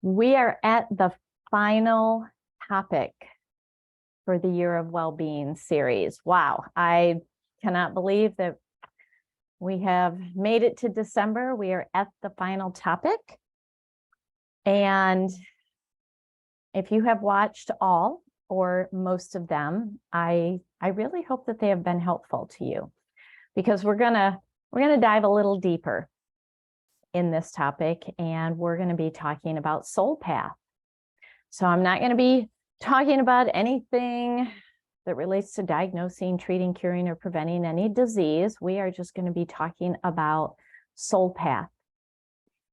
We are at the final topic for the Year of Wellbeing series. Wow, I cannot believe that we have made it to December. We are at the final topic. And if you have watched all or most of them, I really hope that they have been helpful to you, because we're gonna dive a little deeper in this topic, and we're going to be talking about soul path. So I'm not going to be talking about anything that relates to diagnosing, treating, curing, or preventing any disease. We are just going to be talking about soul path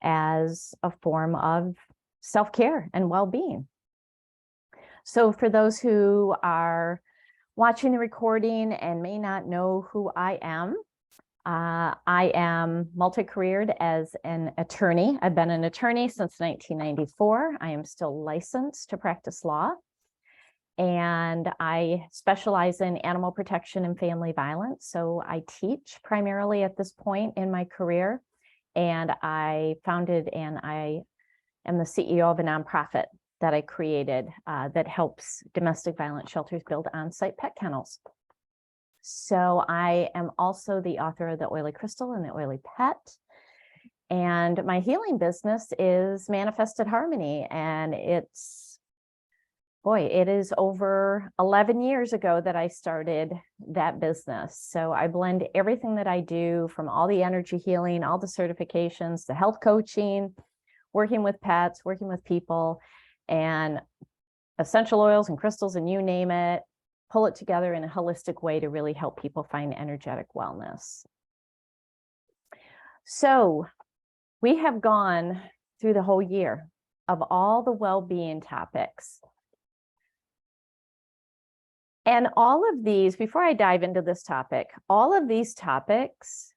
as a form of self-care and well-being. So for those who are watching the recording and may not know who I am multi-careered as an attorney. I've been an attorney since 1994. I am still licensed to practice law. And I specialize in animal protection and family violence. So I teach primarily at this point in my career. And I founded and I am the CEO of a nonprofit that I created that helps domestic violence shelters build on-site pet kennels. So I am also the author of The Oily Crystal and The Oily Pet. And my healing business is Manifested Harmony. And it is over 11 years ago that I started that business. So I blend everything that I do, from all the energy healing, all the certifications, the health coaching, working with pets, working with people, and essential oils and crystals, and you name it, pull it together in a holistic way to really help people find energetic wellness. So we have gone through the whole year of all the well-being topics. And all of these, before I dive into this topic, all of these topics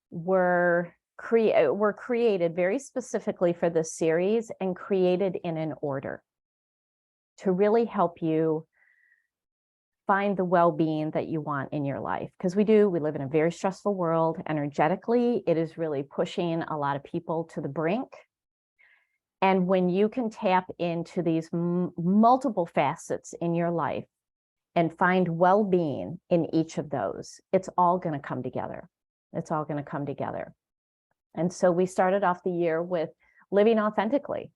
were created very specifically for this series and created in an order to really help you find the well-being that you want in your life. Because we live in a very stressful world. Energetically, it is really pushing a lot of people to the brink. And when you can tap into these multiple facets in your life and find well-being in each of those, it's all going to come together. It's all going to come together. And so we started off the year with living authentically.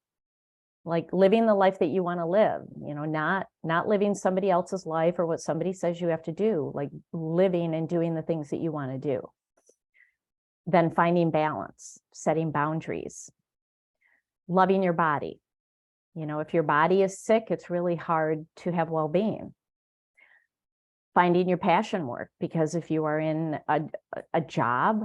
Like living the life that you want to live, not living somebody else's life or what somebody says you have to do, like living and doing the things that you want to do. Then finding balance, setting boundaries, loving your body. If your body is sick, it's really hard to have well-being. Finding your passion work, because if you are in a job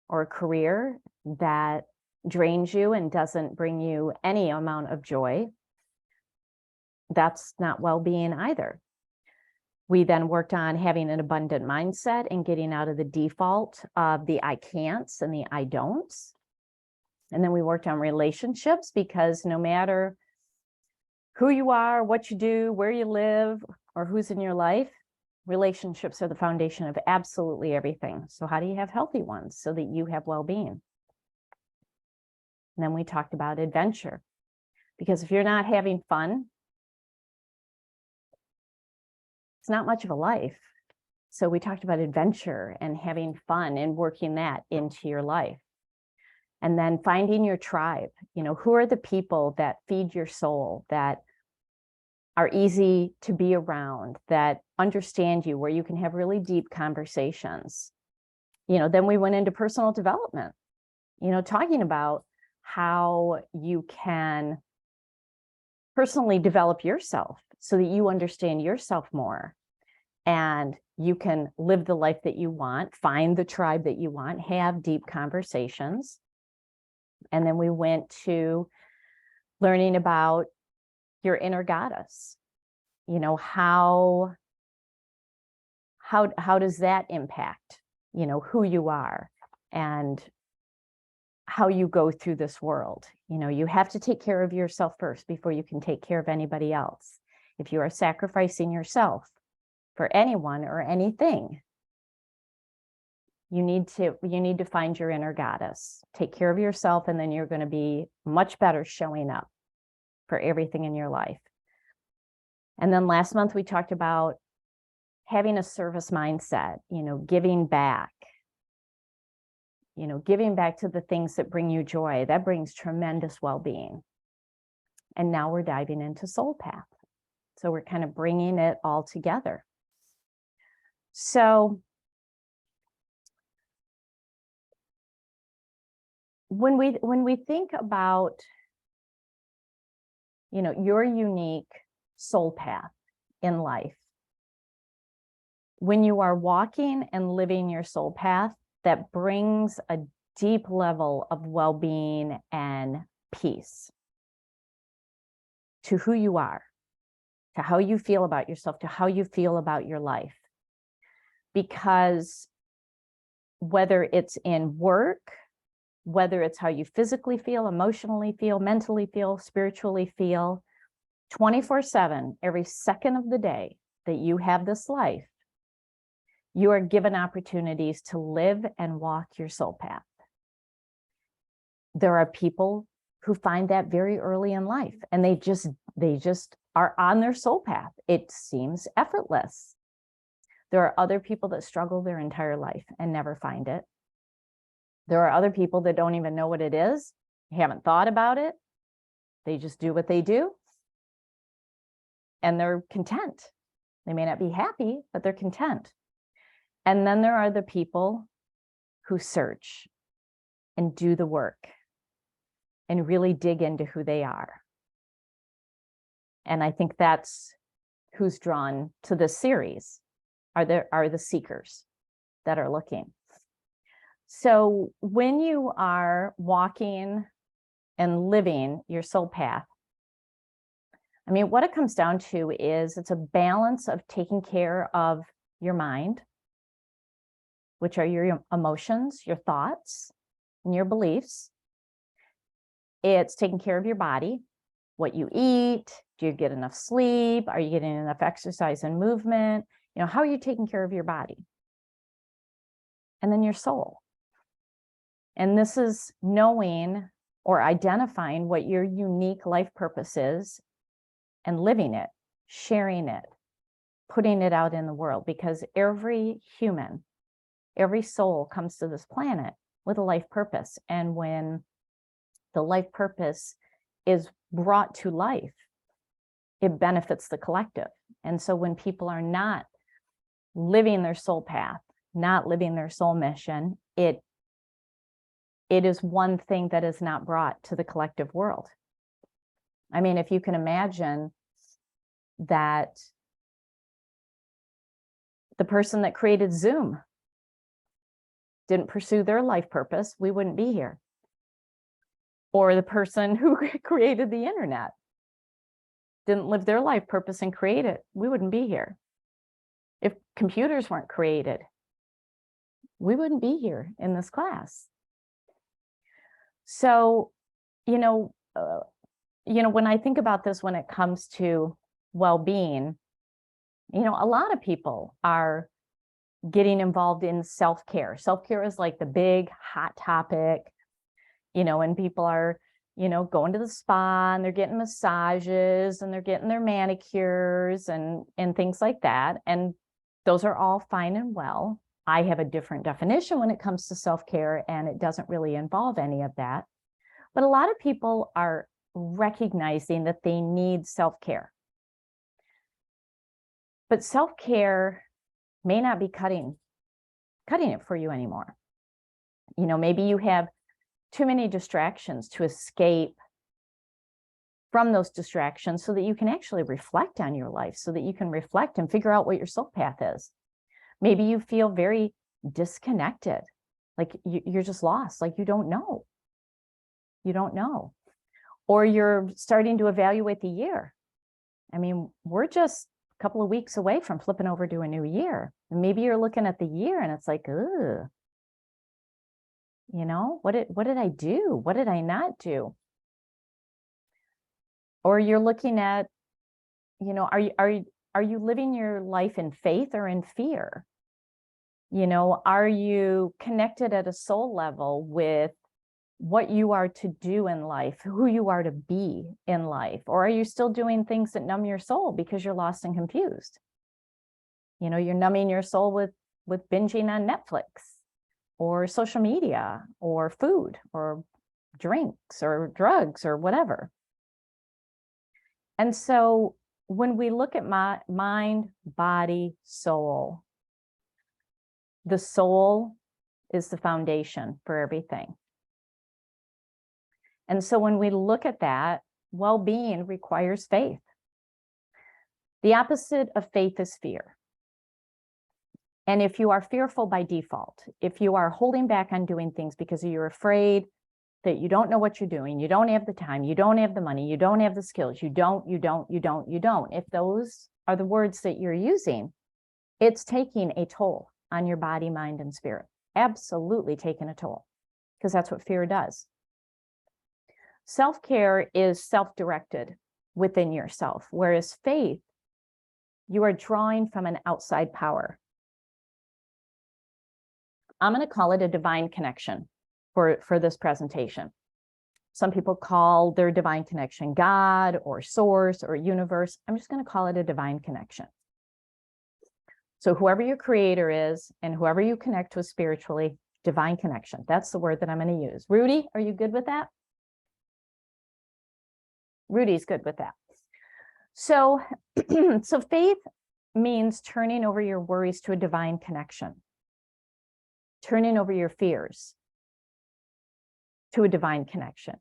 or a career that drains you and doesn't bring you any amount of joy, that's not well-being either. We then worked on having an abundant mindset and getting out of the default of the I can'ts and the I don'ts. And then we worked on relationships, because no matter who you are, what you do, where you live, or who's in your life, relationships are the foundation of absolutely everything. So how do you have healthy ones so that you have well-being? And then we talked about adventure, because if you're not having fun, it's not much of a life. So we talked about adventure and having fun and working that into your life. And then finding your tribe. Who are the people that feed your soul, that are easy to be around, that understand you, where you can have really deep conversations. Then we went into personal development, talking about how you can personally develop yourself so that you understand yourself more and you can live the life that you want, find the tribe that you want, have deep conversations. And then we went to learning about your inner goddess. How does that impact, who you are and how you go through this world. You have to take care of yourself first before you can take care of anybody else. If you are sacrificing yourself for anyone or anything, you need to find your inner goddess, take care of yourself, and then you're going to be much better showing up for everything in your life. And then last month we talked about having a service mindset, giving back, giving back to the things that bring you joy. That brings tremendous well-being. And now we're diving into soul path. So we're kind of bringing it all together. So when we think about, your unique soul path in life, when you are walking and living your soul path, that brings a deep level of well-being and peace to who you are, to how you feel about yourself, to how you feel about your life. Because whether it's in work, whether it's how you physically feel, emotionally feel, mentally feel, spiritually feel, 24/7, every second of the day that you have this life, you are given opportunities to live and walk your soul path. There are people who find that very early in life, and they just are on their soul path. It seems effortless. There are other people that struggle their entire life and never find it. There are other people that don't even know what it is, haven't thought about it. They just do what they do, and they're content. They may not be happy, but they're content. And then there are the people who search and do the work and really dig into who they are. And I think that's who's drawn to this series, are the seekers that are looking. So when you are walking and living your soul path, what it comes down to is it's a balance of taking care of your mind, which are your emotions, your thoughts, and your beliefs. It's taking care of your body, what you eat, do you get enough sleep? Are you getting enough exercise and movement? How are you taking care of your body? And then your soul. And this is knowing or identifying what your unique life purpose is and living it, sharing it, putting it out in the world, because every human, every soul comes to this planet with a life purpose. And when the life purpose is brought to life, it benefits the collective. And so when people are not living their soul path, not living their soul mission, it is one thing that is not brought to the collective world. If you can imagine that the person that created Zoom didn't pursue their life purpose, we wouldn't be here. Or the person who created the internet didn't live their life purpose and create it, we wouldn't be here. If computers weren't created, we wouldn't be here in this class. So, when I think about this, when it comes to well-being, a lot of people are getting involved in self-care. Self-care is like the big hot topic, and people are, going to the spa and they're getting massages and they're getting their manicures and things like that. And those are all fine and well. I have a different definition when it comes to self-care, and it doesn't really involve any of that. But a lot of people are recognizing that they need self-care. But self-care may not be cutting it for you anymore. Maybe you have too many distractions to escape from those distractions so that you can actually reflect on your life, so that you can reflect and figure out what your soul path is. Maybe you feel very disconnected, like you're just lost, like you don't know. Or you're starting to evaluate the year. We're just a couple of weeks away from flipping over to a new year. And maybe you're looking at the year and it's like, ugh, what did I do? What did I not do? Or you're looking at, are you living your life in faith or in fear? Are you connected at a soul level with, what you are to do in life, who you are to be in life? Or are you still doing things that numb your soul because you're lost and confused? You know, you're numbing your soul with binging on Netflix or social media or food or drinks or drugs or whatever. And so when we look at my mind, body, soul, the soul is the foundation for everything. And so when we look at that, well-being requires faith. The opposite of faith is fear. And if you are fearful by default, if you are holding back on doing things because you're afraid that you don't know what you're doing, you don't have the time, you don't have the money, you don't have the skills, you don't. If those are the words that you're using, it's taking a toll on your body, mind, and spirit. Absolutely taking a toll, because that's what fear does. Self-care is self-directed within yourself, whereas faith, you are drawing from an outside power. I'm going to call it a divine connection for this presentation. Some people call their divine connection God or source or universe. I'm just going to call it a divine connection. So whoever your creator is and whoever you connect with spiritually, divine connection. That's the word that I'm going to use. Rudy, are you good with that? Rudy's good with that. So, so faith means turning over your worries to a divine connection, turning over your fears to a divine connection.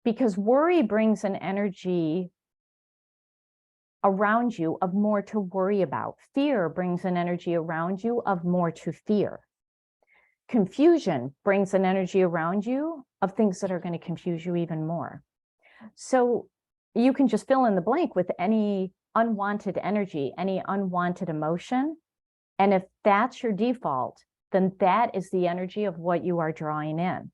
Because worry brings an energy around you of more to worry about. Fear brings an energy around you of more to fear. Confusion brings an energy around you of things that are going to confuse you even more. So you can just fill in the blank with any unwanted energy, any unwanted emotion. And if that's your default, then that is the energy of what you are drawing in.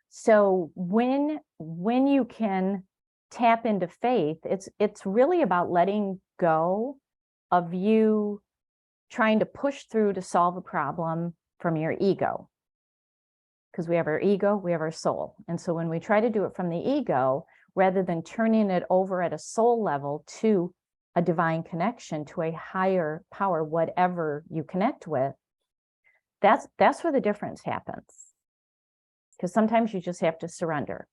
So when you can tap into faith, it's really about letting go of you trying to push through to solve a problem from your ego. Because we have our ego, we have our soul. And so when we try to do it from the ego, rather than turning it over at a soul level to a divine connection, to a higher power, whatever you connect with, that's where the difference happens. Because sometimes you just have to surrender.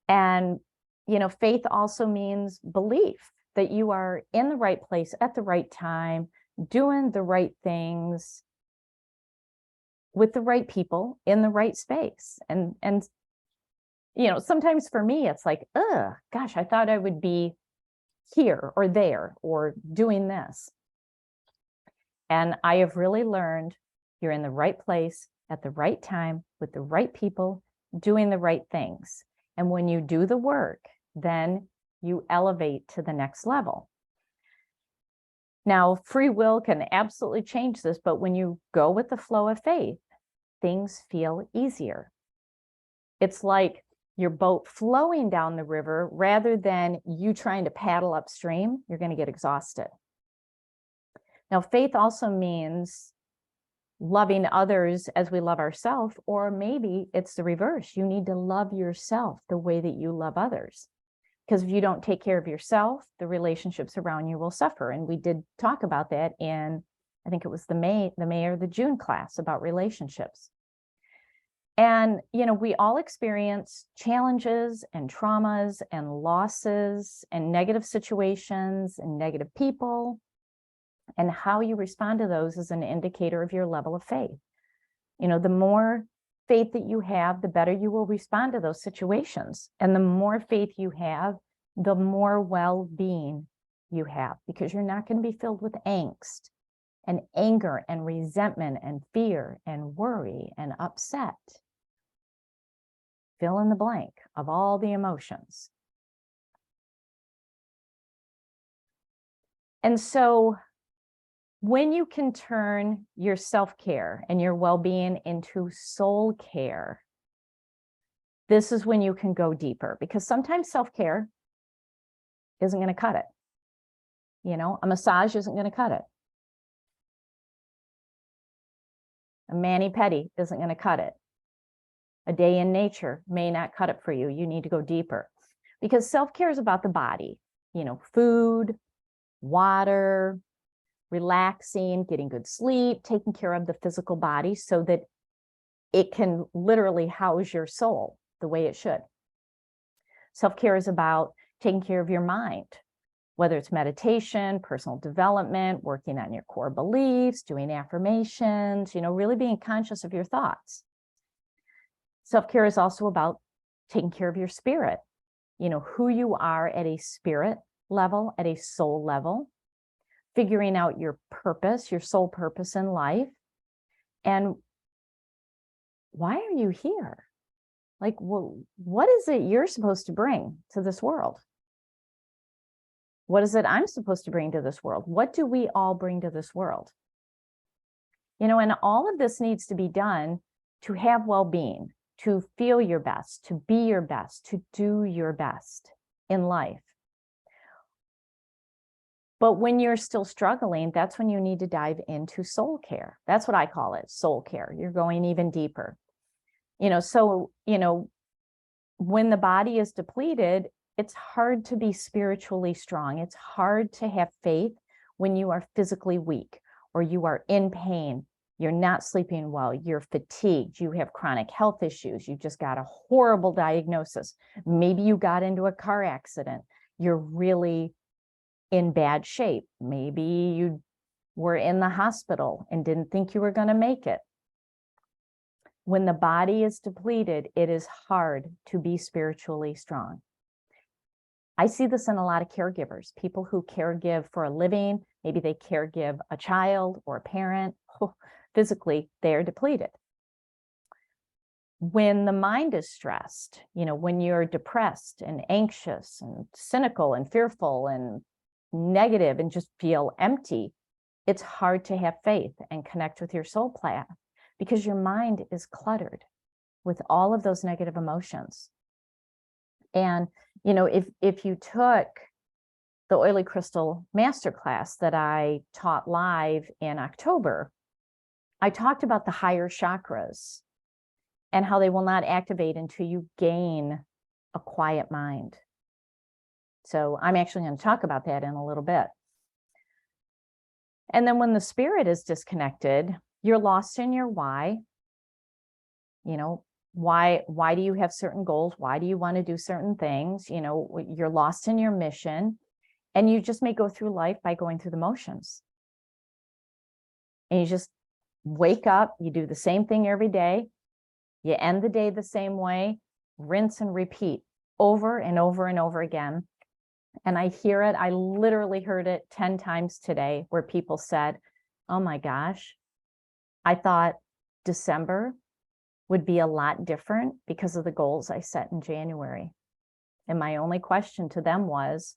And, you know, faith also means belief that you are in the right place at the right time, doing the right things with the right people in the right space. And you know, sometimes for me, it's like, gosh, I thought I would be here or there or doing this. And I have really learned you're in the right place at the right time with the right people doing the right things. And when you do the work, then you elevate to the next level. Now, free will can absolutely change this, but when you go with the flow of faith, things feel easier. It's like your boat flowing down the river rather than you trying to paddle upstream. You're going to get exhausted. Now, faith also means loving others as we love ourselves, or maybe it's the reverse. You need to love yourself the way that you love others. Because if you don't take care of yourself, the relationships around you will suffer. And we did talk about that in, I think it was the May or the June class about relationships. And, you know, we all experience challenges and traumas and losses and negative situations and negative people. And how you respond to those is an indicator of your level of faith. You know, the more faith that you have, the better you will respond to those situations. And the more faith you have, the more well-being you have, because you're not going to be filled with angst and anger and resentment and fear and worry and upset. Fill in the blank of all the emotions. And so when you can turn your self-care and your well-being into soul care, this is when you can go deeper, because sometimes self-care isn't going to cut it. You know, a massage isn't going to cut it. A mani-pedi isn't going to cut it. A day in nature may not cut it for you. You need to go deeper, because self-care is about the body, food, water, relaxing, getting good sleep, taking care of the physical body so that it can literally house your soul the way it should. Self-care is about taking care of your mind, whether it's meditation, personal development, working on your core beliefs, doing affirmations, really being conscious of your thoughts. Self-care is also about taking care of your spirit, who you are at a spirit level, at a soul level, figuring out your purpose, your soul purpose in life, and why are you here? Like, what is it you're supposed to bring to this world? What is it I'm supposed to bring to this world? What do we all bring to this world? And all of this needs to be done to have well-being, to feel your best, to be your best, to do your best in life. But when you're still struggling, that's when you need to dive into soul care. That's what I call it, soul care. You're going even deeper. So, when the body is depleted, it's hard to be spiritually strong. It's hard to have faith when you are physically weak or you are in pain. You're not sleeping well. You're fatigued. You have chronic health issues. You just got a horrible diagnosis. Maybe you got into a car accident. You're really in bad shape. Maybe you were in the hospital and didn't think you were going to make it. When the body is depleted, it is hard to be spiritually strong. I see this in a lot of caregivers, people who caregive for a living. Maybe they caregive a child or a parent. Physically, they are depleted. When the mind is stressed, when you're depressed and anxious and cynical and fearful and negative and just feel empty, it's hard to have faith and connect with your soul path because your mind is cluttered with all of those negative emotions. And, if you took the Oily Crystal Masterclass that I taught live in October, I talked about the higher chakras and how they will not activate until you gain a quiet mind. So I'm actually going to talk about that in a little bit. And then when the spirit is disconnected, you're lost in your why. Why do you have certain goals? Why do you want to do certain things? You're lost in your mission, and you just may go through life by going through the motions. And you just wake up, you do the same thing every day. You end the day the same way, rinse and repeat over and over and over again. And I hear it. I literally heard it 10 times today where people said, oh my gosh, I thought December would be a lot different because of the goals I set in January. And my only question to them was,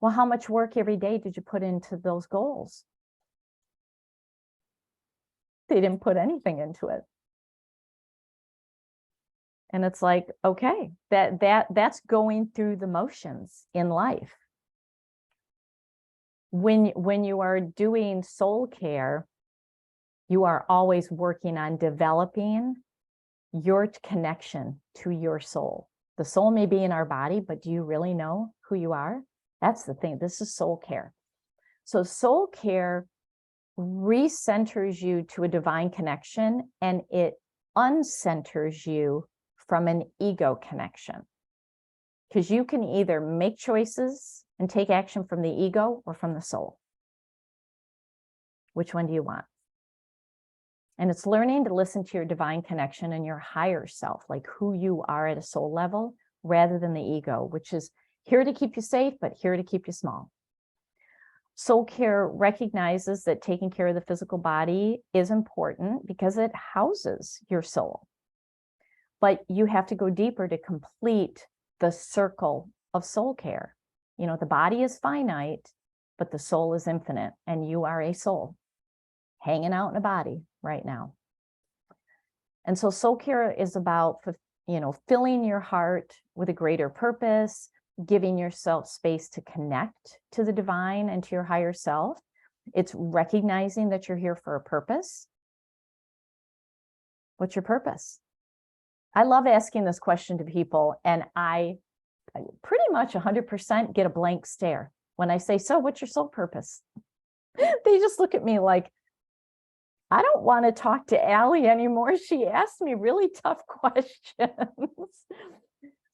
well, how much work every day did you put into those goals? They didn't put anything into it. And it's like, okay, that's going through the motions in life. When you are doing soul care, you are always working on developing your connection to your soul. The soul may be in our body, but do you really know who you are? That's the thing. This is soul care. So soul care recenters you to a divine connection, and it uncenters you from an ego connection. Because you can either make choices and take action from the ego or from the soul. Which one do you want? And it's learning to listen to your divine connection and your higher self, like who you are at a soul level, rather than the ego, which is here to keep you safe, but here to keep you small. Soul care recognizes that taking care of the physical body is important because it houses your soul. But you have to go deeper to complete the circle of soul care. The body is finite, but the soul is infinite, and you are a soul hanging out in a body right now. And so soul care is about, filling your heart with a greater purpose, giving yourself space to connect to the divine and to your higher self. It's recognizing that you're here for a purpose. What's your purpose? I love asking this question to people, and I pretty much 100% get a blank stare when I say, so what's your soul purpose? They just look at me like, I don't want to talk to Allie anymore. She asked me really tough questions.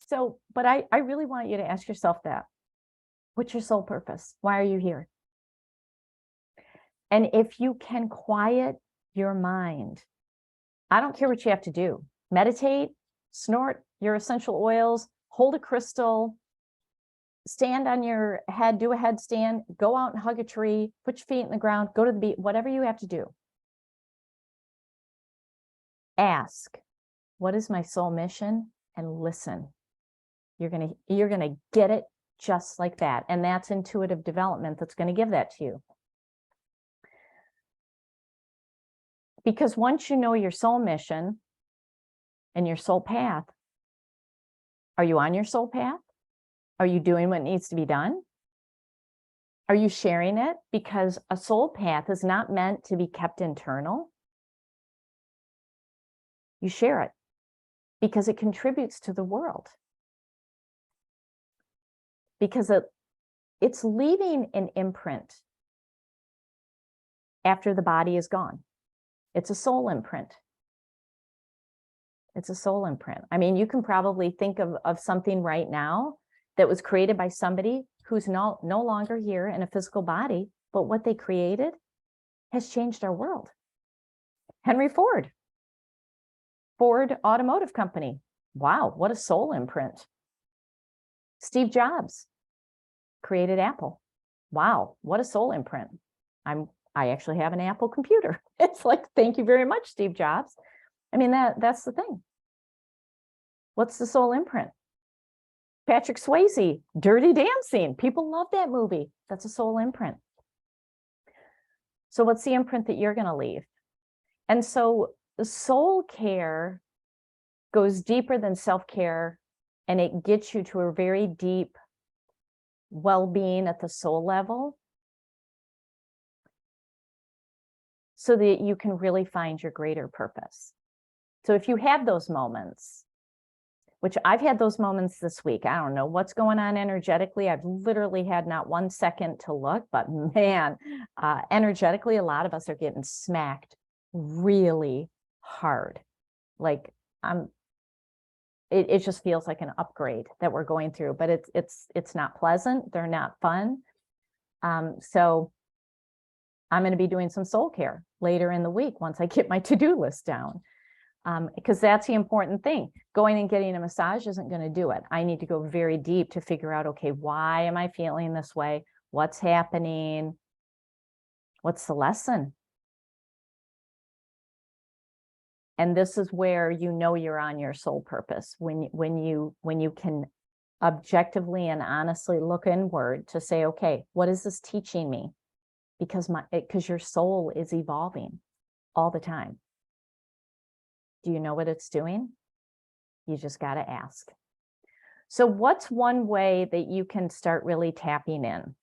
So, but I really want you to ask yourself that. What's your soul purpose? Why are you here? And if you can quiet your mind, I don't care what you have to do. Meditate, snort your essential oils, hold a crystal, stand on your head, do a headstand, go out and hug a tree, put your feet in the ground, go to the beach, whatever you have to do. Ask, what is my soul mission? And listen. You're gonna get it just like that. And that's intuitive development that's going to give that to you. Because once you know your soul mission and your soul path, are you on your soul path? Are you doing what needs to be done? Are you sharing it? Because a soul path is not meant to be kept internal. You share it because it contributes to the world. Because it's leaving an imprint after the body is gone. It's a soul imprint. It's a soul imprint. I mean, you can probably think of something right now that was created by somebody who's no longer here in a physical body, but what they created has changed our world. Henry Ford, Ford Automotive Company. Wow, what a soul imprint. Steve Jobs created Apple. Wow, what a soul imprint. I actually have an Apple computer. It's like, thank you very much, Steve Jobs. I mean, that's the thing. What's the soul imprint? Patrick Swayze, Dirty Dancing. People love that movie. That's a soul imprint. So what's the imprint that you're going to leave? And so the soul care goes deeper than self-care, and it gets you to a very deep well-being at the soul level, so that you can really find your greater purpose. So if you have those moments, which I've had those moments this week, I don't know what's going on energetically. I've literally had not 1 second to look, but man, energetically, a lot of us are getting smacked really hard. Like it just feels like an upgrade that we're going through, but it's not pleasant. They're not fun. So I'm going to be doing some soul care later in the week once I get my to-do list down, because that's the important thing. Going and getting a massage isn't going to do it. I need to go very deep to figure out, okay, why am I feeling this way? What's happening? What's the lesson? And this is where you know you're on your soul purpose, when you can objectively and honestly look inward to say, okay, what is this teaching me? Because your soul is evolving all the time. Do you know what it's doing? You just got to ask. So what's one way that you can start really tapping in?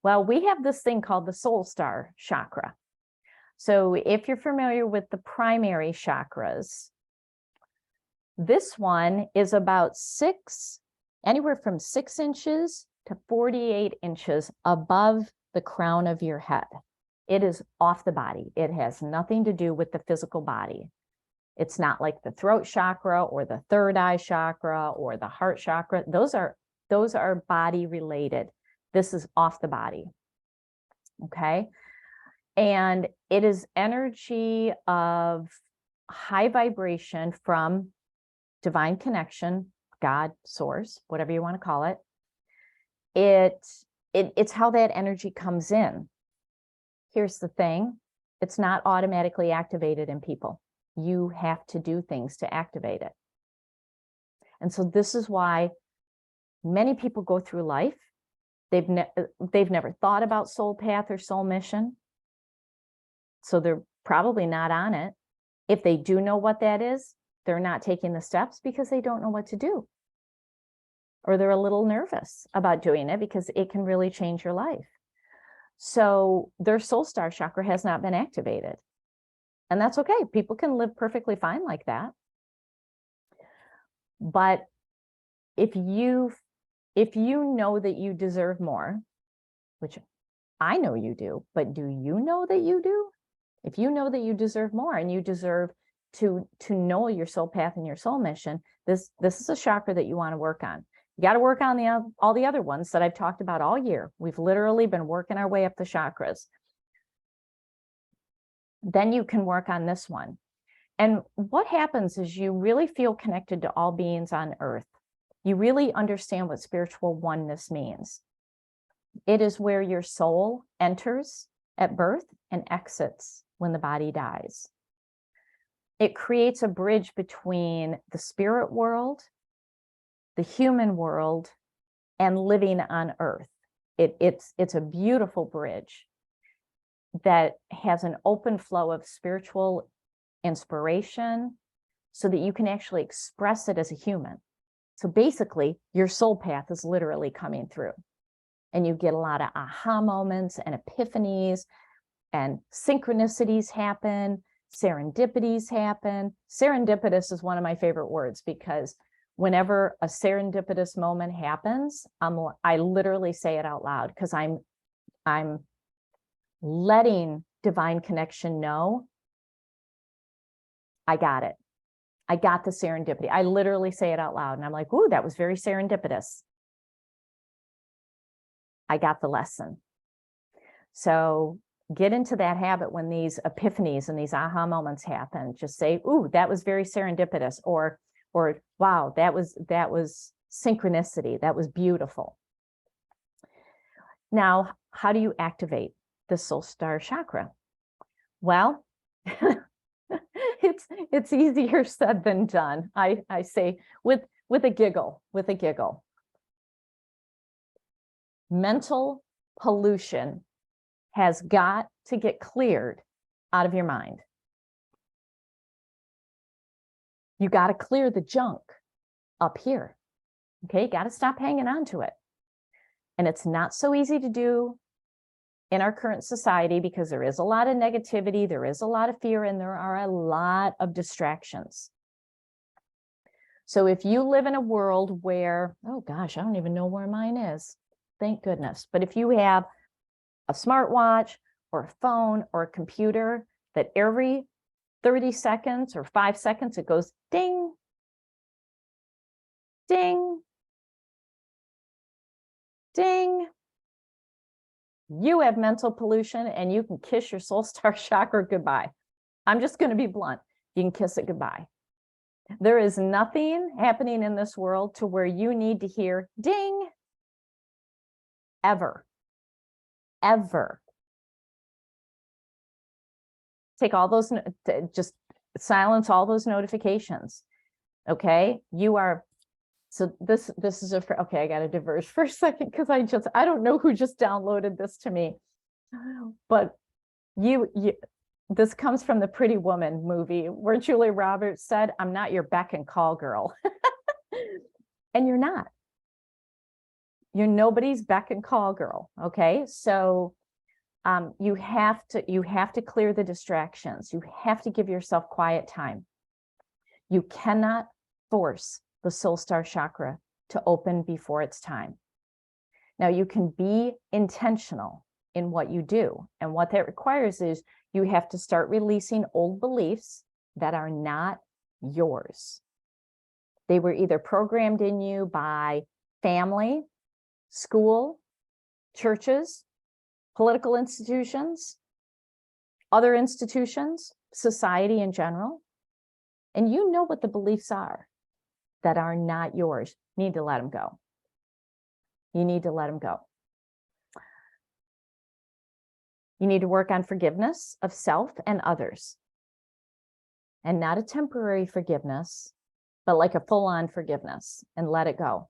Well, we have this thing called the soul star chakra. So if you're familiar with the primary chakras, this one is about anywhere from 6 inches to 48 inches above the crown of your head. It is off the body. It has nothing to do with the physical body. It's not like the throat chakra or the third eye chakra or the heart chakra. Those are body related. This is off the body. Okay. And it is energy of high vibration from divine connection, God, source, whatever you want to call it. It's how that energy comes in. Here's the thing. It's not automatically activated in people. You have to do things to activate it. And so this is why many people go through life. They've never thought about soul path or soul mission. So they're probably not on it. If they do know what that is, they're not taking the steps because they don't know what to do. Or they're a little nervous about doing it because it can really change your life. So their soul star chakra has not been activated. And that's okay. People can live perfectly fine like that. But if you know that you deserve more, which I know you do, but do you know that you do? If you know that you deserve more and you deserve to know your soul path and your soul mission, this is a chakra that you want to work on. You got to work on all the other ones that I've talked about all year. We've literally been working our way up the chakras. Then you can work on this one. And what happens is you really feel connected to all beings on earth. You really understand what spiritual oneness means. It is where your soul enters at birth and exits when the body dies. It creates a bridge between the spirit world, the human world, and living on earth. It's a beautiful bridge that has an open flow of spiritual inspiration so that you can actually express it as a human. So basically, your soul path is literally coming through. And you get a lot of aha moments and epiphanies, and synchronicities happen, serendipities happen. Serendipitous is one of my favorite words, because whenever a serendipitous moment happens, I literally say it out loud, because I'm letting divine connection know I got it. I got the serendipity. I literally say it out loud, and I'm like, ooh, that was very serendipitous. I got the lesson. So get into that habit when these epiphanies and these aha moments happen. Just say, ooh, that was very serendipitous, or wow, that was synchronicity. That was beautiful. Now, how do you activate the soul star chakra? Well, it's easier said than done. I say with a giggle. Mental pollution has got to get cleared out of your mind. You got to clear the junk up here. Okay, got to stop hanging on to it. And it's not so easy to do in our current society, because there is a lot of negativity, there is a lot of fear, and there are a lot of distractions. So if you live in a world where, oh gosh, I don't even know where mine is, thank goodness. But if you have a smartwatch or a phone or a computer that every 30 seconds or 5 seconds, it goes ding, ding, ding, you have mental pollution, and you can kiss your soul star chakra goodbye. I'm just going to be blunt. You can kiss it goodbye. There is nothing happening in this world to where you need to hear ding ever. Take all those, just silence all those notifications. Okay, you are. So this is okay, I got to diverge for a second, because I don't know who just downloaded this to me, but this comes from the Pretty Woman movie, where Julia Roberts said, "I'm not your beck and call girl." And you're not. You're nobody's beck and call girl. Okay, so you have to clear the distractions. You have to give yourself quiet time. You cannot force the soul star chakra to open before it's time. Now, you can be intentional in what you do. And what that requires is you have to start releasing old beliefs that are not yours. They were either programmed in you by family, school, churches, political institutions, other institutions, society in general. And you know what the beliefs are that are not yours. You need to let them go. You need to let them go. You need to work on forgiveness of self and others. And not a temporary forgiveness, but like a full-on forgiveness, and let it go.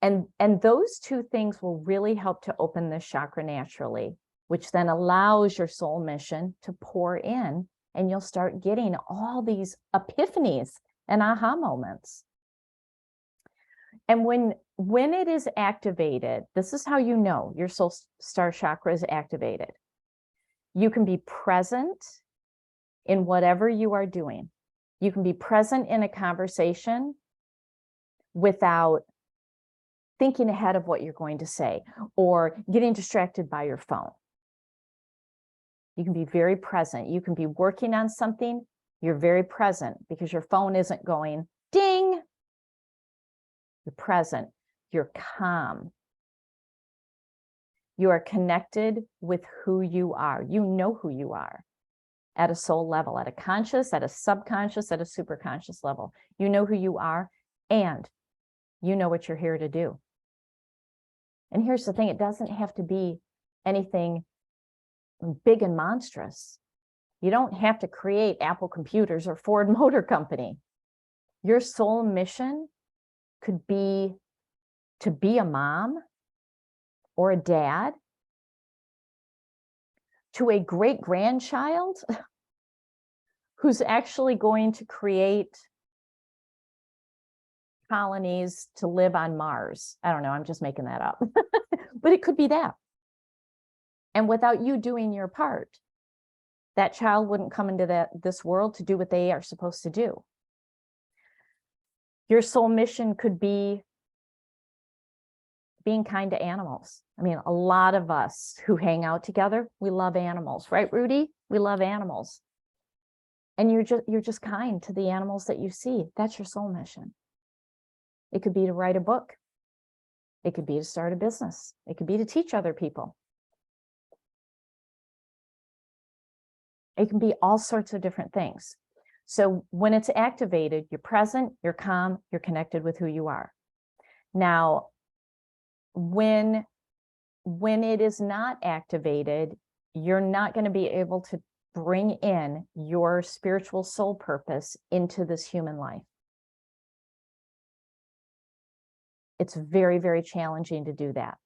And those two things will really help to open this chakra naturally, which then allows your soul mission to pour in, and you'll start getting all these epiphanies and aha moments. And when it is activated, this is how you know your soul star chakra is activated. You can be present in whatever you are doing. You can be present in a conversation without thinking ahead of what you're going to say or getting distracted by your phone. You can be very present. You can be working on something. You're very present because your phone isn't going ding. You're present. You're calm. You are connected with who you are. You know who you are at a soul level, at a conscious, at a subconscious, at a superconscious level. You know who you are, and you know what you're here to do. And here's the thing, it doesn't have to be anything big and monstrous. You don't have to create Apple Computers or Ford Motor Company. Your soul mission could be to be a mom or a dad to a great-grandchild who's actually going to create colonies to live on Mars. I don't know, I'm just making that up. But it could be that. And without you doing your part, that child wouldn't come into this world to do what they are supposed to do. Your soul mission could be being kind to animals. I mean, a lot of us who hang out together, we love animals, right, Rudy? We love animals. And you're just kind to the animals that you see. That's your soul mission. It could be to write a book. It could be to start a business. It could be to teach other people. It can be all sorts of different things. So when it's activated, you're present, you're calm, you're connected with who you are. Now, when it is not activated, you're not going to be able to bring in your spiritual soul purpose into this human life. It's very, very challenging to do that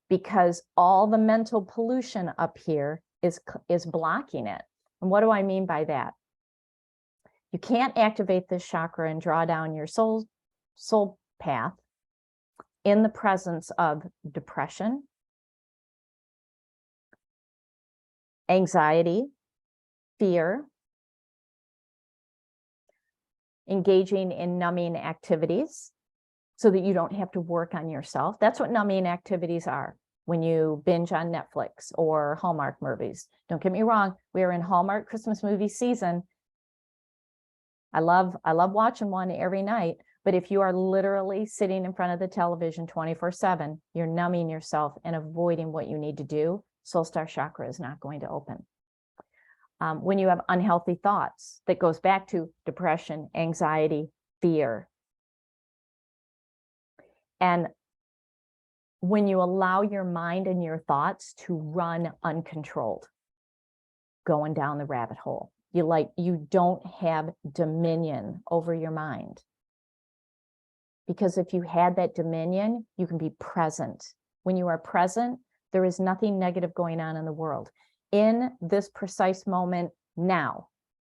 because all the mental pollution up here is blocking it. And what do I mean by that? You can't activate this chakra and draw down your soul path in the presence of depression, anxiety, fear, engaging in numbing activities so that you don't have to work on yourself. That's what numbing activities are when you binge on Netflix or Hallmark movies. Don't get me wrong, we are in Hallmark Christmas movie season. I love watching one every night, but if you are literally sitting in front of the television 24/7, you're numbing yourself and avoiding what you need to do, soul star chakra is not going to open. When you have unhealthy thoughts, that goes back to depression, anxiety, fear. And when you allow your mind and your thoughts to run uncontrolled, going down the rabbit hole, you don't have dominion over your mind. Because if you had that dominion, you can be present. When you are present, there is nothing negative going on in the world. In this precise moment now,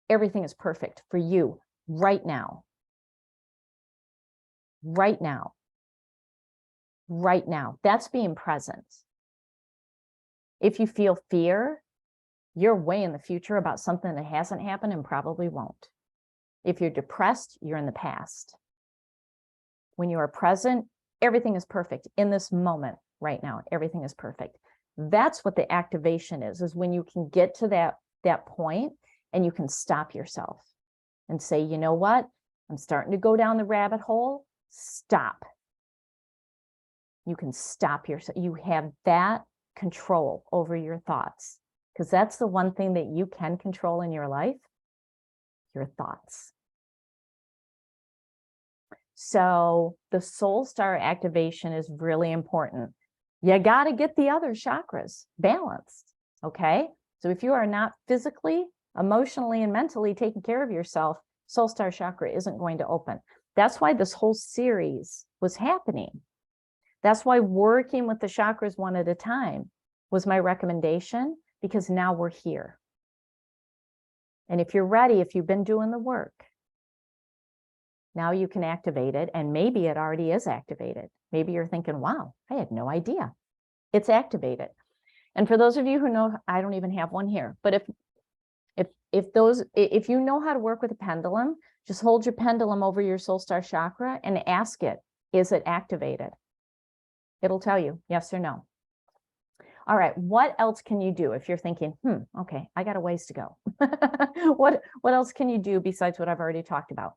everything is perfect for you right now. Right now. Right now. That's being present. If you feel fear, you're way in the future about something that hasn't happened and probably won't. If you're depressed, you're in the past. When you are present, everything is perfect. In this moment right now, everything is perfect. That's what the activation is when you can get to that point and you can stop yourself and say, you know what? I'm starting to go down the rabbit hole. Stop. You can stop yourself. You have that control over your thoughts, because that's the one thing that you can control in your life, your thoughts. So the soul star activation is really important. You got to get the other chakras balanced, okay? So if you are not physically, emotionally, and mentally taking care of yourself, soul star chakra isn't going to open. That's why this whole series was happening. That's why working with the chakras one at a time was my recommendation, because now we're here. And if you're ready, if you've been doing the work, now you can activate it, and maybe it already is activated. Maybe you're thinking, wow, I had no idea. It's activated. And for those of you who know, I don't even have one here, but if you know how to work with a pendulum, Just hold your pendulum over your soul star chakra and ask it, is it activated? It'll tell you yes or no. All right, what else can you do if you're thinking, okay, I got a ways to go. What else can you do besides what I've already talked about?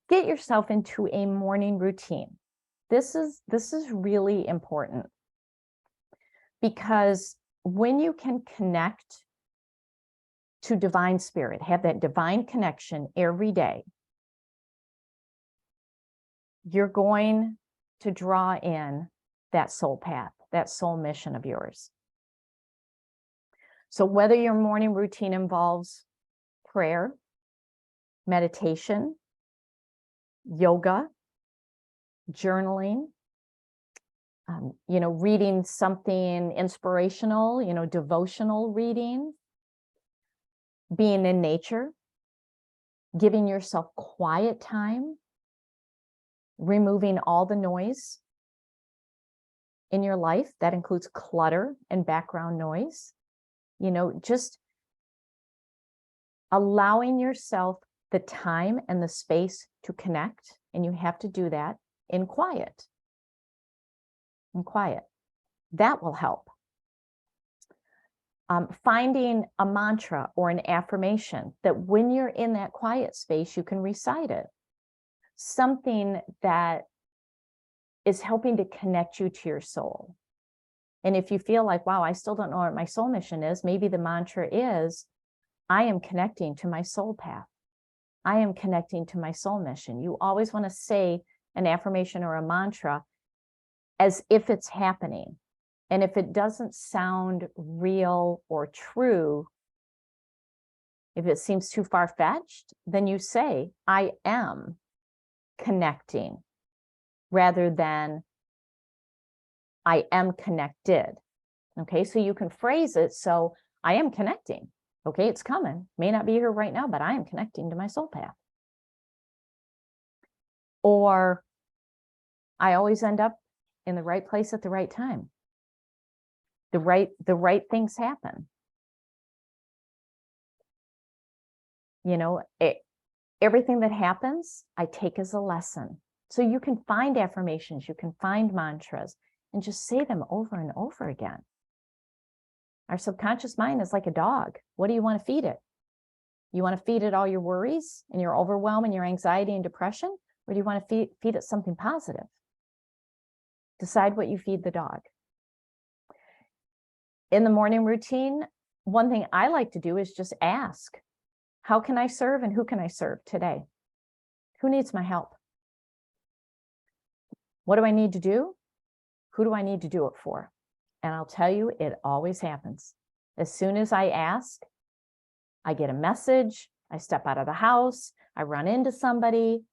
Get yourself into a morning routine. This is really important, because when you can connect to divine spirit, have that divine connection every day, you're going to draw in that soul path, that soul mission of yours. So whether your morning routine involves prayer, meditation, yoga, journaling, reading something inspirational, devotional reading, being in nature, giving yourself quiet time, removing all the noise in your life. That includes clutter and background noise. Just allowing yourself the time and the space to connect. And you have to do that in quiet. In quiet. That will help. Finding a mantra or an affirmation that when you're in that quiet space, you can recite it. Something that is helping to connect you to your soul. And if you feel like, wow, I still don't know what my soul mission is, maybe the mantra is, I am connecting to my soul path. I am connecting to my soul mission. You always want to say an affirmation or a mantra as if it's happening. And if it doesn't sound real or true, if it seems too far-fetched, then you say, I am connecting, rather than I am connected. Okay, so you can phrase it, so I am connecting. Okay, it's coming. May not be here right now, but I am connecting to my soul path. Or I always end up in the right place at the right time. The right things happen. Everything that happens, I take as a lesson. So you can find affirmations, you can find mantras, and just say them over and over again. Our subconscious mind is like a dog. What do you want to feed it? You want to feed it all your worries and your overwhelm and your anxiety and depression? Or do you want to feed it something positive? Decide what you feed the dog. In the morning routine, one thing I like to do is just ask, how can I serve and who can I serve today? Who needs my help? What do I need to do? Who do I need to do it for? And I'll tell you, it always happens. As soon as I ask, I get a message, I step out of the house, I run into somebody.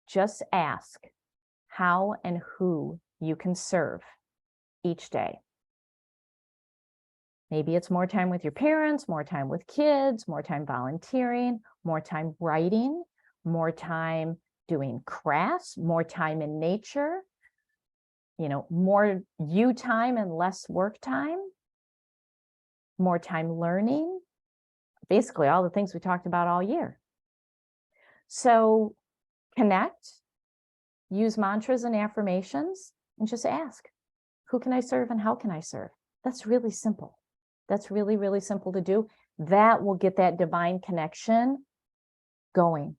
Just ask how and who you can serve each day. Maybe it's more time with your parents, more time with kids, more time volunteering, more time writing, more time doing crafts, more time in nature, more you time and less work time, more time learning, basically all the things we talked about all year. So connect, use mantras and affirmations, and just ask, who can I serve and how can I serve? That's really simple. That's really, really simple to do. That will get that divine connection going,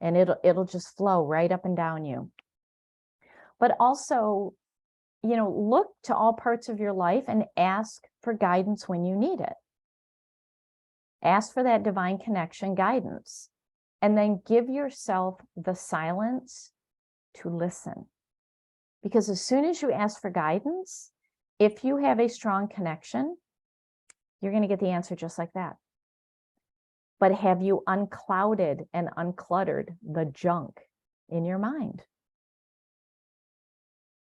and it'll just flow right up and down you. But also, look to all parts of your life and ask for guidance when you need it. Ask for that divine connection guidance, and then give yourself the silence to listen. Because as soon as you ask for guidance, if you have a strong connection, you're going to get the answer just like that. But have you unclouded and uncluttered the junk in your mind?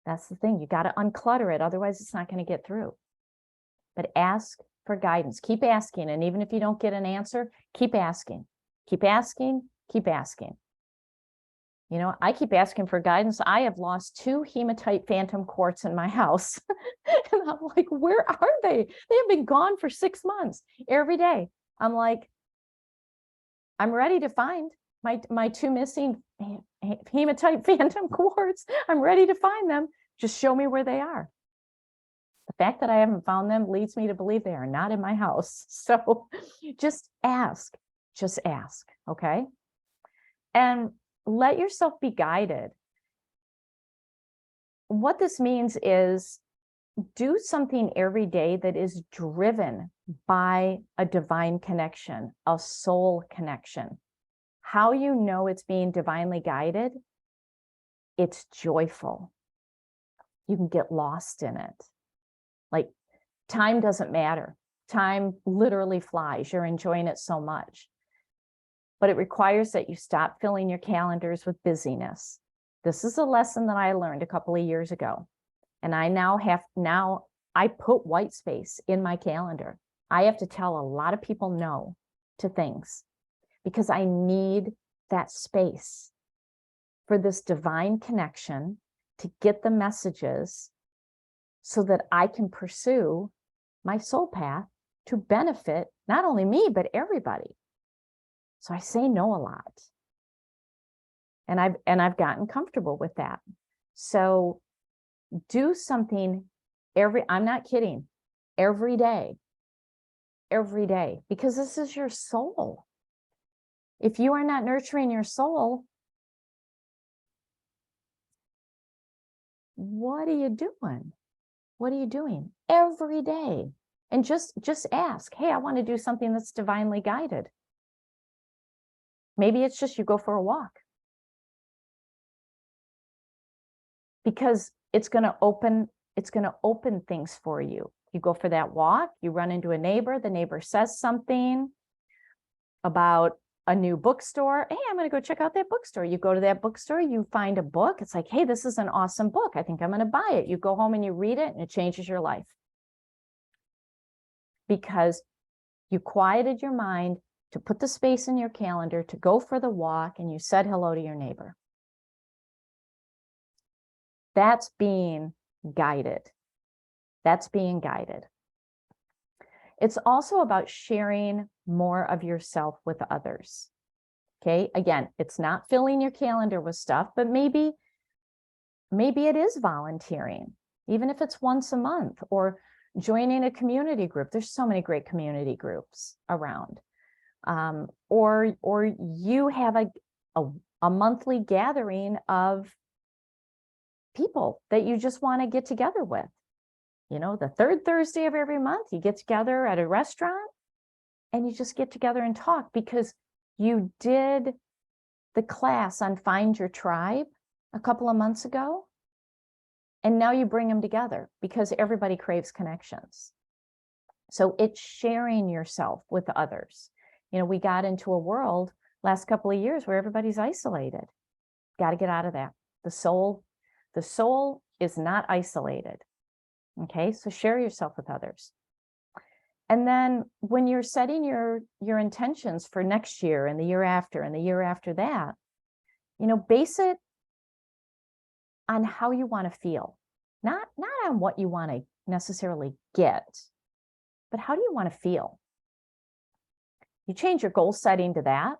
That's the thing. You got to unclutter it. Otherwise, it's not going to get through. But ask for guidance. Keep asking. And even if you don't get an answer, keep asking. Keep asking. Keep asking. I keep asking for guidance. I have lost 2 hematite phantom quartz in my house. And I'm like, where are they? They have been gone for 6 months. Every day, I'm like, I'm ready to find my two missing hematite phantom quartz. I'm ready to find them. Just show me where they are. The fact that I haven't found them leads me to believe they are not in my house. So just ask, okay? And let yourself be guided. What this means is do something every day that is driven by a divine connection, a soul connection. How you know it's being divinely guided? It's joyful. You can get lost in it. Like, time doesn't matter. Time literally flies. You're enjoying it so much. But it requires that you stop filling your calendars with busyness. This is a lesson that I learned a couple of years ago. And I now I put white space in my calendar. I have to tell a lot of people no to things because I need that space for this divine connection to get the messages so that I can pursue my soul path to benefit not only me, but everybody. So I say no a lot. And I've gotten comfortable with that. So do something I'm not kidding, every day, because this is your soul. If you are not nurturing your soul, what are you doing? What are you doing every day? And just ask, hey, I want to do something that's divinely guided. Maybe it's just you go for a walk. Because it's going to open things for you. You go for that walk, you run into a neighbor, the neighbor says something about a new bookstore. Hey, I'm going to go check out that bookstore. You go to that bookstore, you find a book. It's like, hey, this is an awesome book. I think I'm going to buy it. You go home and you read it and it changes your life. Because you quieted your mind to put the space in your calendar to go for the walk and you said hello to your neighbor. That's being guided. That's being guided. It's also about sharing more of yourself with others. Okay, again, it's not filling your calendar with stuff, but maybe it is volunteering, even if it's once a month, or joining a community group. There's so many great community groups around. Or you have a monthly gathering of people that you just want to get together with. You know, the third Thursday of every month, you get together at a restaurant and you just get together and talk because you did the class on Find Your Tribe a couple of months ago. And now you bring them together because everybody craves connections. So it's sharing yourself with others. You know, we got into a world last couple of years where everybody's isolated. Got to get out of that. The soul is not isolated. Okay, so share yourself with others. And then when you're setting your intentions for next year and the year after and the year after that, you know, base it on how you want to feel, not on what you want to necessarily get, but how do you want to feel? You change your goal setting to that,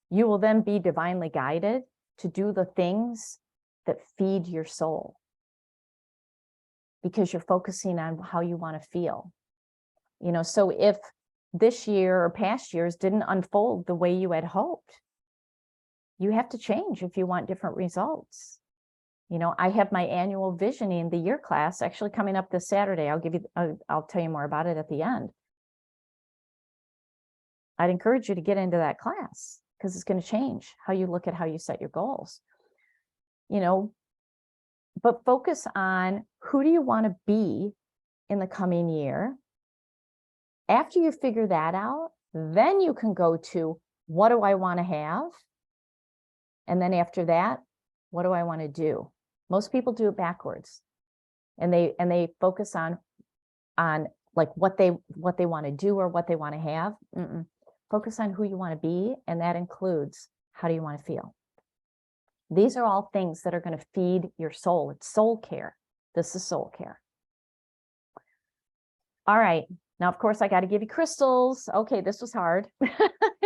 you will then be divinely guided to do the things that feed your soul because you're focusing on how you want to feel. You know, so if this year or past years didn't unfold the way you had hoped, you have to change if you want different results. You know, I have my annual visioning the year class actually coming up this Saturday. I'll tell you more about it at the end. I'd encourage you to get into that class because it's going to change how you look at how you set your goals. You know, but focus on who do you want to be in the coming year. After you figure that out, then you can go to what do I want to have? And then after that, what do I want to do? Most people do it backwards. And they focus on like what they want to do or what they want to have. Focus on who you want to be, and that includes how do you want to feel. These are all things that are going to feed your soul. It's soul care. This is soul care. All right. Now, of course, I got to give you crystals. Okay, this was hard.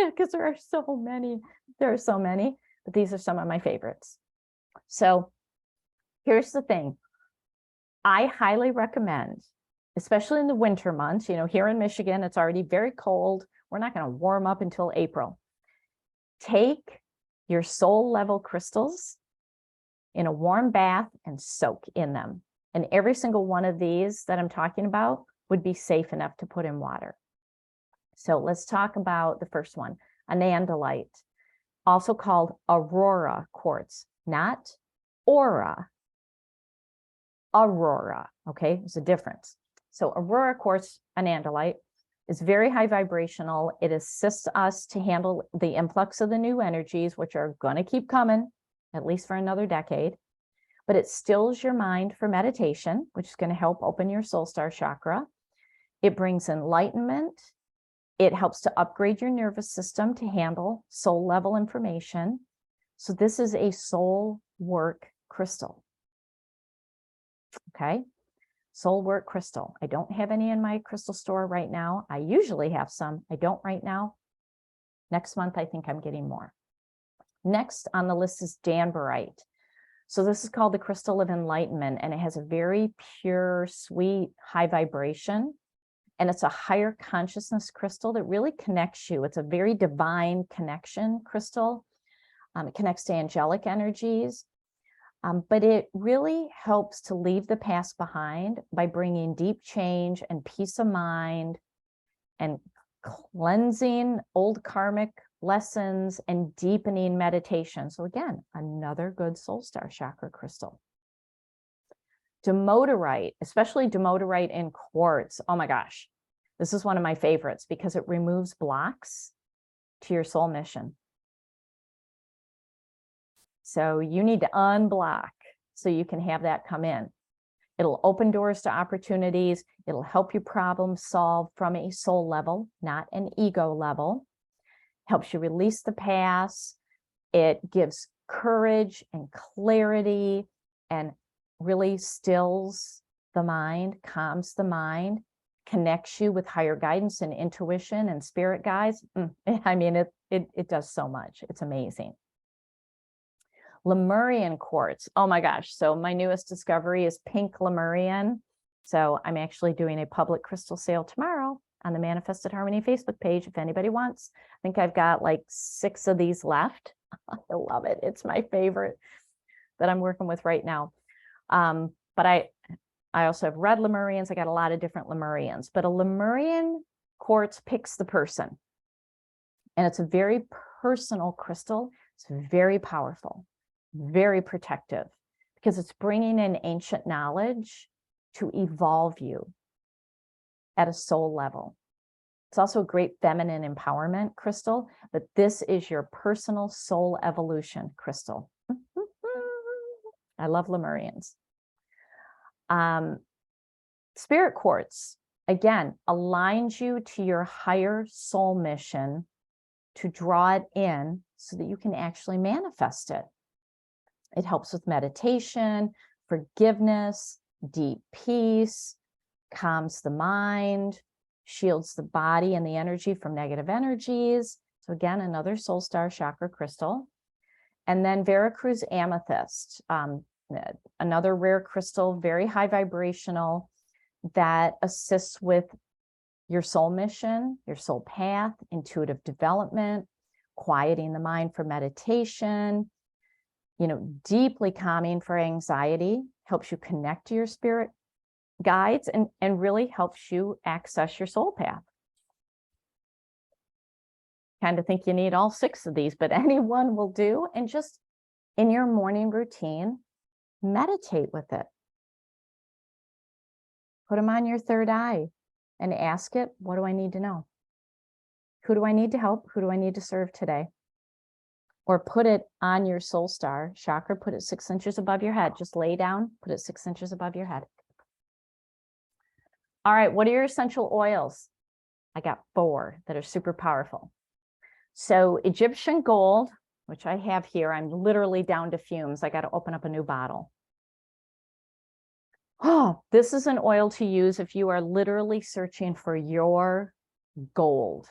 because there are so many. There are so many, but these are some of my favorites. So here's the thing. I highly recommend, especially in the winter months, you know, here in Michigan, it's already very cold. We're not going to warm up until April. Take your soul level crystals in a warm bath and soak in them. And every single one of these that I'm talking about would be safe enough to put in water. So let's talk about the first one, anandamide, also called aurora quartz, not aura. Aurora, okay? There's a difference. So aurora quartz anandamide is very high vibrational. It assists us to handle the influx of the new energies, which are going to keep coming, at least for another decade. But it stills your mind for meditation, which is going to help open your soul star chakra. It brings enlightenment. It helps to upgrade your nervous system to handle soul level information. So this is a soul work crystal. Okay. Soul work crystal. I don't have any in my crystal store right now. I usually have some. I don't right now. Next month, I think I'm getting more. Next on the list is danbarite. So this is called the crystal of enlightenment, and it has a very pure, sweet, high vibration. And it's a higher consciousness crystal that really connects you. It's a very divine connection crystal. It connects to angelic energies. But it really helps to leave the past behind by bringing deep change and peace of mind and cleansing old karmic lessons and deepening meditation. So again, another good soul star chakra crystal. Demoterite, especially demoterite in quartz. Oh my gosh, this is one of my favorites because it removes blocks to your soul mission. So you need to unblock so you can have that come in. It'll open doors to opportunities. It'll help you problem solve from a soul level, not an ego level. Helps you release the past. It gives courage and clarity and really stills the mind, calms the mind, connects you with higher guidance and intuition and spirit guides. I mean, it does so much. It's amazing. Lemurian quartz. Oh my gosh. So my newest discovery is pink Lemurian. So I'm actually doing a public crystal sale tomorrow on the Manifested Harmony Facebook page if anybody wants. I think I've got like 6 of these left. I love it. It's my favorite that I'm working with right now. But I also have red Lemurians. I got a lot of different Lemurians, but a Lemurian quartz picks the person. And it's a very personal crystal. It's very powerful, very protective, because it's bringing in ancient knowledge to evolve you at a soul level. It's also a great feminine empowerment crystal, but this is your personal soul evolution crystal. I love Lemurians. Spirit quartz, again, aligns you to your higher soul mission to draw it in so that you can actually manifest it. It helps with meditation, forgiveness, deep peace, calms the mind, shields the body and the energy from negative energies. So again, another soul star chakra crystal. And then Veracruz amethyst, another rare crystal, very high vibrational, that assists with your soul mission, your soul path, intuitive development, quieting the mind for meditation, deeply calming for anxiety, helps you connect to your spirit guides, and really helps you access your soul path. Kind of think you need all 6 of these, but any one will do. And just in your morning routine, meditate with it. Put them on your third eye and ask it, what do I need to know? Who do I need to help? Who do I need to serve today? Or put it on your soul star chakra, put it 6 inches above your head. Just lay down, put it 6 inches above your head. All right, what are your essential oils? I got 4 that are super powerful. So Egyptian gold, which I have here, I'm literally down to fumes. I got to open up a new bottle. Oh, this is an oil to use if you are literally searching for your gold.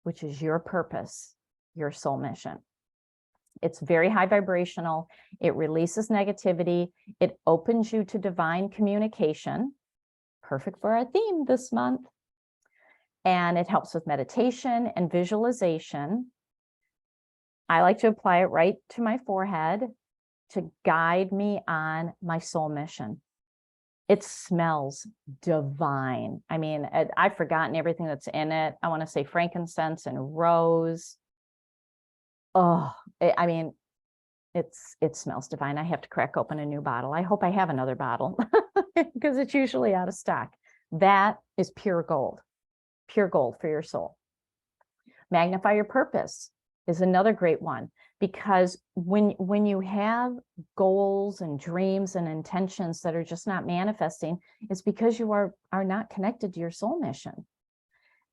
which is your purpose, your soul mission. It's very high vibrational. It releases negativity. It opens you to divine communication. Perfect for our theme this month. And it helps with meditation and visualization. I like to apply it right to my forehead to guide me on my soul mission. It smells divine. I mean, I've forgotten everything that's in it. I want to say frankincense and rose. Oh, I mean, it smells divine. I have to crack open a new bottle. I hope I have another bottle because it's usually out of stock. That is pure gold for your soul. Magnify your purpose is another great one, because when you have goals and dreams and intentions that are just not manifesting, it's because you are not connected to your soul mission.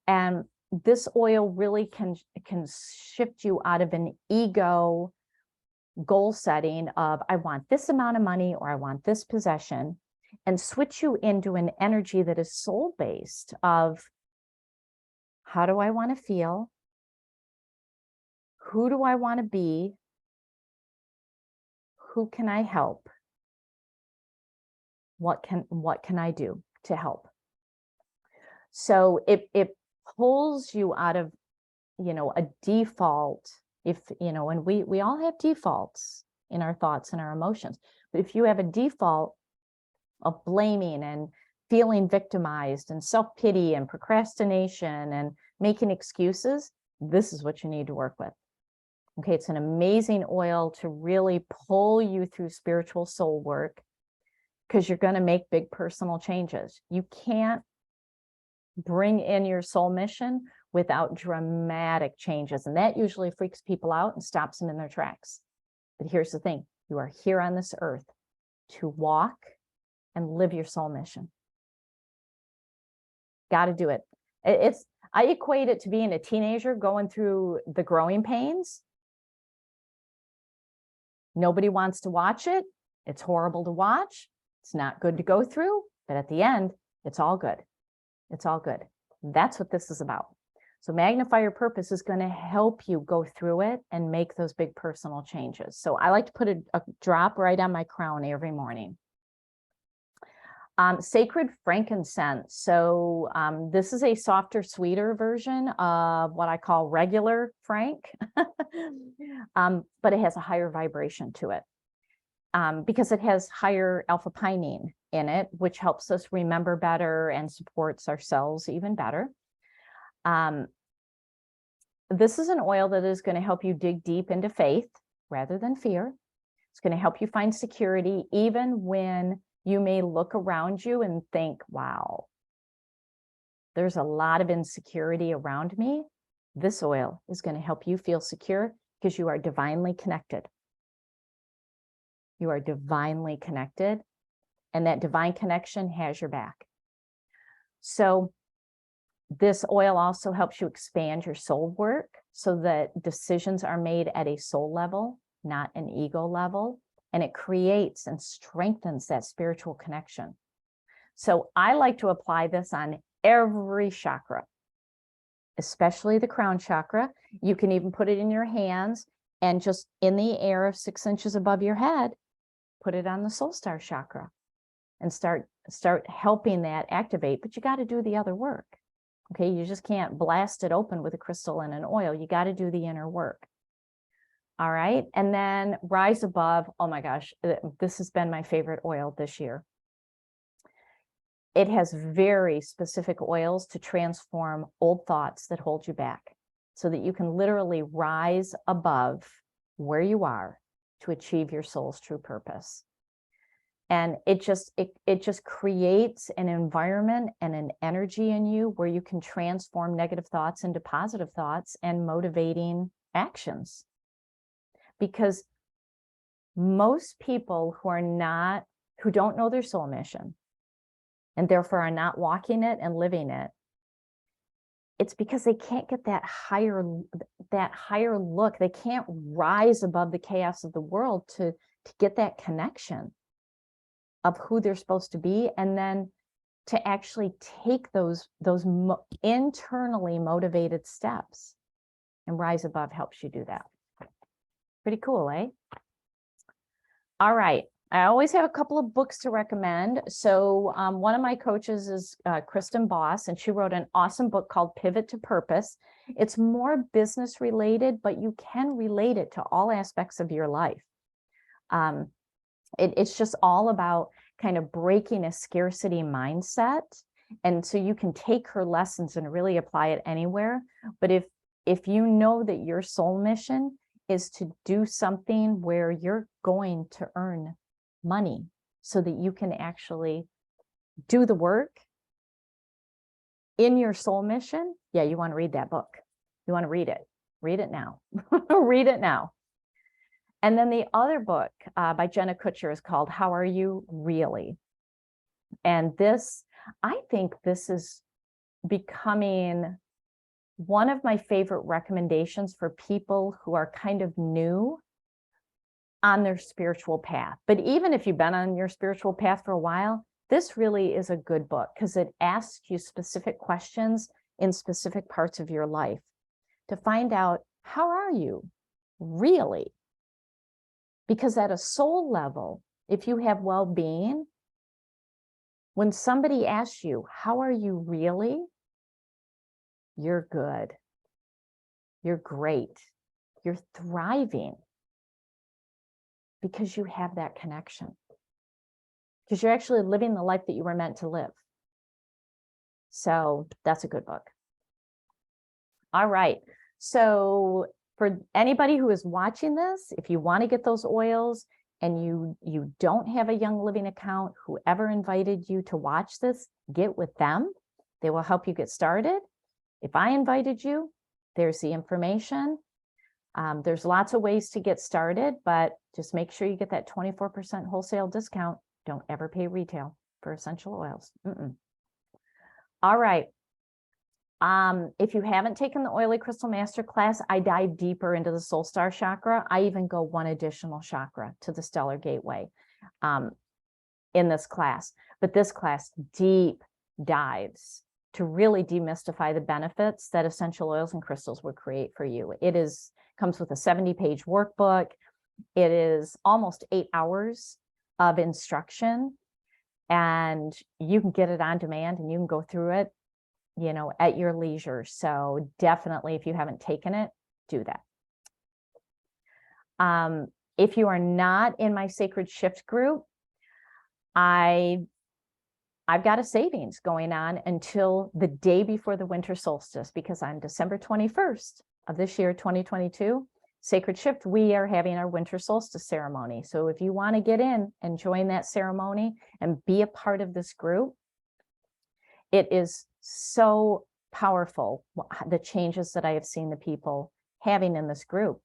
And this oil really can shift you out of an ego goal setting of, I want this amount of money or I want this possession, and switch you into an energy that is soul based of, how do I want to feel? Who do I want to be? Who can I help? What can I do to help? So it pulls you out of, a default. If, and we all have defaults in our thoughts and our emotions, but if you have a default of blaming and feeling victimized and self-pity and procrastination and making excuses, this is what you need to work with. Okay, it's an amazing oil to really pull you through spiritual soul work, because you're going to make big personal changes. You can't bring in your soul mission without dramatic changes. And that usually freaks people out and stops them in their tracks. But here's the thing. You are here on this earth to walk and live your soul mission. Got to do it. I equate it to being a teenager going through the growing pains. Nobody wants to watch it. It's horrible to watch. It's not good to go through, but at the end, it's all good. It's all good. That's what this is about. So Magnify Your Purpose is going to help you go through it and make those big personal changes. So I like to put a drop right on my crown every morning. Sacred frankincense. So this is a softer, sweeter version of what I call regular frank, but it has a higher vibration to it because it has higher alpha pinene in it, which helps us remember better and supports our cells even better. This is an oil that is going to help you dig deep into faith rather than fear. It's going to help you find security even when you may look around you and think, wow, there's a lot of insecurity around me. This oil is going to help you feel secure because you are divinely connected. You are divinely connected, and that divine connection has your back. So this oil also helps you expand your soul work so that decisions are made at a soul level, not an ego level. And it creates and strengthens that spiritual connection. So I like to apply this on every chakra, especially the crown chakra. You can even put it in your hands and just in the air 6 inches above your head, put it on the soul star chakra and start helping that activate. But you got to do the other work. Okay, you just can't blast it open with a crystal and an oil. You got to do the inner work. All right. And then rise above. Oh my gosh, this has been my favorite oil this year. It has very specific oils to transform old thoughts that hold you back so that you can literally rise above where you are to achieve your soul's true purpose. And it just creates an environment and an energy in you where you can transform negative thoughts into positive thoughts and motivating actions. Because most people who don't know their soul mission and therefore are not walking it and living it, it's because they can't get that higher look. They can't rise above the chaos of the world to get that connection of who they're supposed to be, and then to actually take those internally motivated steps And Rise Above helps you do that. Pretty cool, eh? All right. I always have a couple of books to recommend. So one of my coaches is Kristen Boss, and she wrote an awesome book called Pivot to Purpose. It's more business related, but you can relate it to all aspects of your life. It's just all about kind of breaking a scarcity mindset. And so you can take her lessons and really apply it anywhere. But if you know that your soul mission is to do something where you're going to earn money so that you can actually do the work in your soul mission, yeah, you want to read that book. You want to read it. Read it now. Read it now. And then the other book by Jenna Kutcher is called How Are You Really? And this, I think this is becoming one of my favorite recommendations for people who are kind of new on their spiritual path. But even if you've been on your spiritual path for a while, this really is a good book because it asks you specific questions in specific parts of your life to find out, how are you really? Because at a soul level, if you have well-being, when somebody asks you, how are you really? You're good. You're great. You're thriving because you have that connection. Because you're actually living the life that you were meant to live. So that's a good book. All right. So for anybody who is watching this, if you want to get those oils and you don't have a Young Living account, whoever invited you to watch this, get with them. They will help you get started. If I invited you, there's the information. There's lots of ways to get started, but just make sure you get that 24% wholesale discount. Don't ever pay retail for essential oils. All right. If you haven't taken the Oily Crystal Masterclass, I dive deeper into the Soul Star chakra. I even go one additional chakra to the Stellar Gateway in this class. But this class deep dives to really demystify the benefits that essential oils and crystals would create for you. It comes with a 70-page workbook. It is almost 8 hours of instruction, and you can get it on demand and you can go through it, you know, at your leisure. So definitely, if you haven't taken it, do that. If you are not in my Sacred Shift group, I've got a savings going on until the day before the winter solstice, because on December 21st of this year, 2022, Sacred Shift, we are having our winter solstice ceremony. So if you want to get in and join that ceremony and be a part of this group, it is so powerful, the changes that I have seen the people having in this group.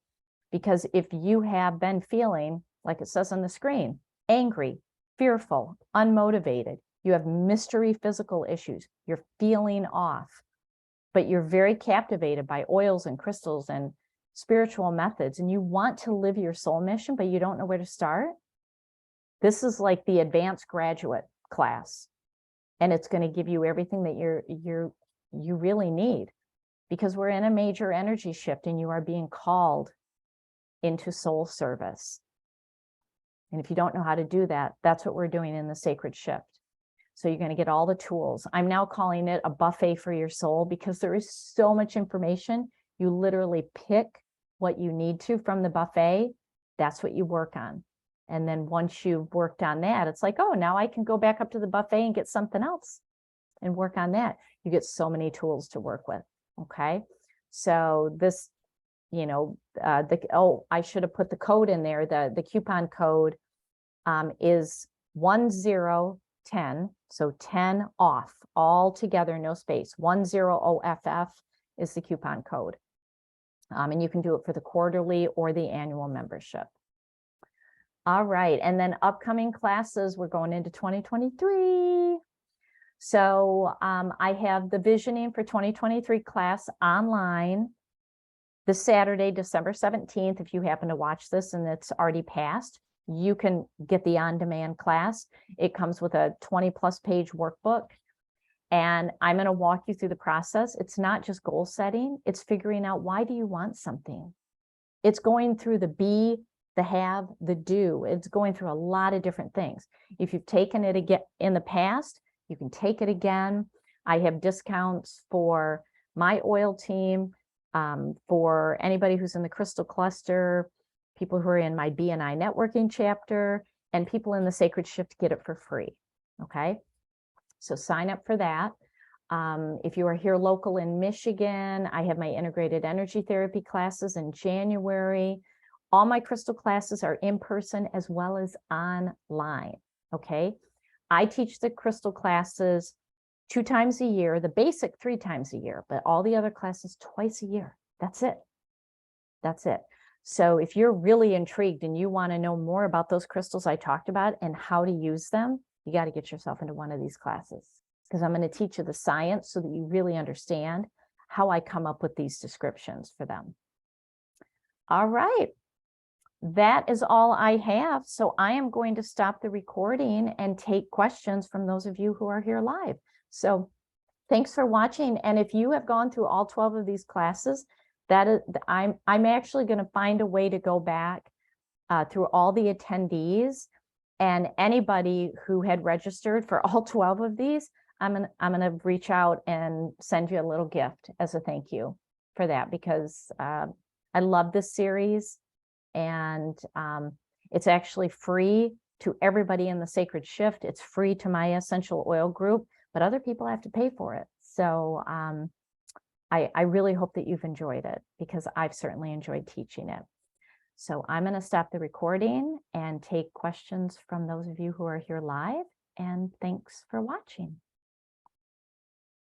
Because if you have been feeling, like it says on the screen, angry, fearful, unmotivated, you have mystery physical issues, you're feeling off, but you're very captivated by oils and crystals and spiritual methods, and you want to live your soul mission, but you don't know where to start, this is like the advanced graduate class. And it's going to give you everything that you really need, because we're in a major energy shift and you are being called into soul service. And if you don't know how to do that, that's what we're doing in the Sacred Shift. So you're going to get all the tools. I'm now calling it a buffet for your soul, because there is so much information. You literally pick what you need to from the buffet. That's what you work on. And then once you've worked on that, it's like, oh, now I can go back up to the buffet and get something else and work on that. You get so many tools to work with. Okay. So this, you know, I should have put the code in there. The coupon code is 1010. So 10 off, all together, no space. 10OFF is the coupon code. And you can do it for the quarterly or the annual membership. All right. And then upcoming classes, we're going into 2023. So I have the Visioning for 2023 class online this Saturday, December 17th. If you happen to watch this and it's already passed, you can get the on-demand class. It comes with a 20+ page workbook. And I'm going to walk you through the process. It's not just goal setting. It's figuring out, why do you want something? It's going through the be, the have, the do. It's going through a lot of different things. If you've taken it again in the past, you can take it again. I have discounts for my oil team, for anybody who's in the Crystal Cluster, people who are in my BNI networking chapter, and people in the Sacred Shift get it for free. Okay. So sign up for that. If you are here local in Michigan, I have my integrated energy therapy classes in January. All my crystal classes are in person as well as online. Okay. I teach the crystal classes 2 times a year, the basic 3 times a year, but all the other classes twice a year. That's it. That's it. So if you're really intrigued and you want to know more about those crystals I talked about and how to use them, you got to get yourself into one of these classes, because I'm going to teach you the science so that you really understand how I come up with these descriptions for them. All right. That is all I have. So I am going to stop the recording and take questions from those of you who are here live. So thanks for watching. And if you have gone through all 12 of these classes, that is, I'm actually going to find a way to go back through all the attendees, and anybody who had registered for all 12 of these, I'm gonna reach out and send you a little gift as a thank you for that, because I love this series, and it's actually free to everybody in the Sacred Shift. It's free to my Essential Oil group, but other people have to pay for it. So I really hope that you've enjoyed it, because I've certainly enjoyed teaching it. So I'm going to stop the recording and take questions from those of you who are here live, and thanks for watching.